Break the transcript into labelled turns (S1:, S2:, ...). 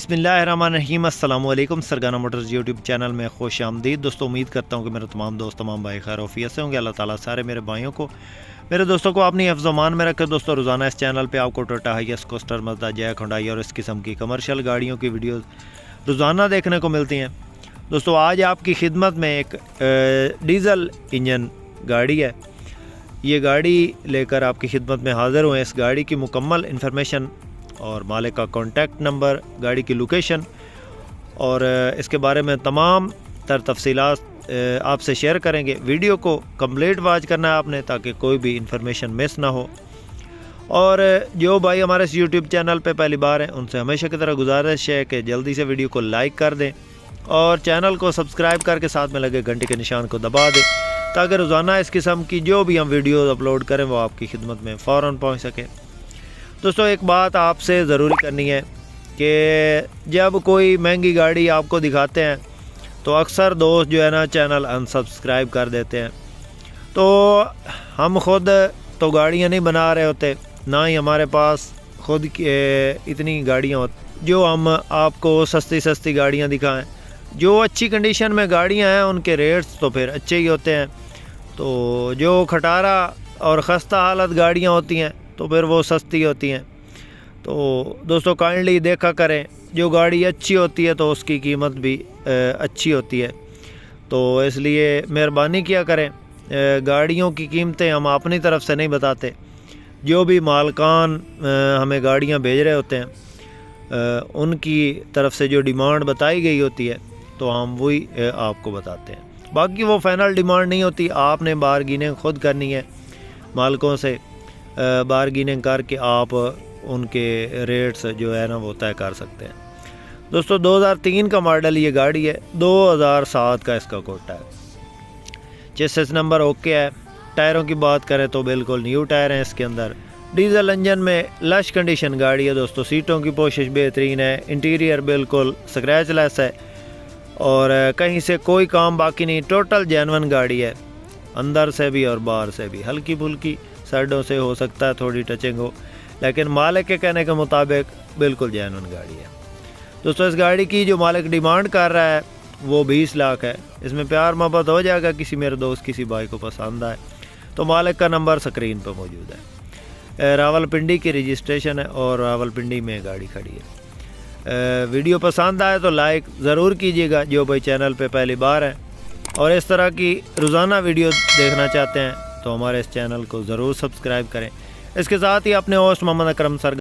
S1: बिस्मिल्लाहिर्रहमानिर्रहीम। अस्सलाम वालेकुम। सरगाना मोटर्स यूट्यूब चैनल में खुश आमदीद। दोस्तों, उम्मीद करता हूँ कि मेरे तमाम दोस्त तमाम भाई खैर वफियत से होंगे। अल्लाह ताला सारे मेरे भाइयों को, मेरे दोस्तों को अपनी हिफ्ज़-ओ-मान में रखे। दोस्तों, रोज़ाना इस चैनल पे आपको Toyota Hiace, Coaster, Mazda, JAC, Hyundai और इस किस्म की कमर्शियल गाड़ियों की वीडियोस रोज़ाना देखने को मिलती हैं। दोस्तों, आज आपकी खिदमत में एक डीज़ल इंजन गाड़ी है। ये गाड़ी लेकर आपकी खिदमत में हाज़िर हुए। इस गाड़ी की मुकम्मल इन्फॉर्मेशन और मालिक का कॉन्टैक्ट नंबर, गाड़ी की लोकेशन और इसके बारे में तमाम तर तफसीलात आपसे शेयर करेंगे। वीडियो को कंप्लीट वॉच करना है आपने, ताकि कोई भी इंफॉर्मेशन मिस ना हो। और जो भाई हमारे इस यूट्यूब चैनल पे पहली बार हैं, उनसे हमेशा की तरह गुजारिश है कि जल्दी से वीडियो को लाइक कर दें और चैनल को सब्सक्राइब करके साथ में लगे घंटे के निशान को दबा दें, ताकि रोज़ाना इस किस्म की जो भी हम वीडियो अपलोड करें वो आपकी खिदमत में फ़ौरन पहुँच सके। दोस्तों, एक बात आपसे ज़रूरी करनी है कि जब कोई महंगी गाड़ी आपको दिखाते हैं तो अक्सर दोस्त जो है ना चैनल अनसब्सक्राइब कर देते हैं। तो हम ख़ुद तो गाड़ियाँ नहीं बना रहे होते, ना ही हमारे पास ख़ुद इतनी गाड़ियाँ होती जो हम आपको सस्ती सस्ती गाड़ियाँ दिखाएं। जो अच्छी कंडीशन में गाड़ियाँ हैं उनके रेट्स तो फिर अच्छे ही होते हैं। तो जो खटारा और ख़स्ता हालत गाड़ियाँ होती हैं तो फिर वो सस्ती होती हैं। तो दोस्तों, काइंडली देखा करें, जो गाड़ी अच्छी होती है तो उसकी कीमत भी अच्छी होती है। तो इसलिए मेहरबानी किया करें, गाड़ियों की कीमतें हम अपनी तरफ से नहीं बताते। जो भी मालकान हमें गाड़ियां भेज रहे होते हैं उनकी तरफ से जो डिमांड बताई गई होती है तो हम वही आपको बताते हैं। बाकी वो फाइनल डिमांड नहीं होती, आपने बारगेनिंग ख़ुद करनी है। मालकों से बारगेनिंग करके आप उनके रेट्स जो है ना वो तय कर सकते हैं। दोस्तों, 2003 का मॉडल ये गाड़ी है। 2007 का इसका कोटा है। चेसिस नंबर ओके है। टायरों की बात करें तो बिल्कुल न्यू टायर हैं इसके अंदर। डीजल इंजन में लश कंडीशन गाड़ी है। दोस्तों, सीटों की पोशिश बेहतरीन है। इंटीरियर बिल्कुल स्क्रैच लेस है और कहीं से कोई काम बाकी नहीं। टोटल जेन्युइन गाड़ी है, अंदर से भी और बाहर से भी। हल्की फुल्की साइडों से हो सकता है थोड़ी टचिंग हो, लेकिन मालिक के कहने के मुताबिक बिल्कुल जेन्युइन गाड़ी है। दोस्तों, इस गाड़ी की जो मालिक डिमांड कर रहा है वो 20 लाख है। इसमें प्यार मोहब्बत हो जाएगा। किसी मेरे दोस्त किसी भाई को पसंद आए तो मालिक का नंबर स्क्रीन पर मौजूद है। रावलपिंडी की रजिस्ट्रेशन है और रावलपिंडी में गाड़ी खड़ी है। वीडियो पसंद आए तो लाइक ज़रूर कीजिएगा जो भाई चैनल पे पहली बार है और इस तरह की रोज़ाना वीडियो देखना चाहते हैं तो हमारे इस चैनल को ज़रूर सब्सक्राइब करें। इसके साथ ही अपने होस्ट मोहम्मद अकरम सर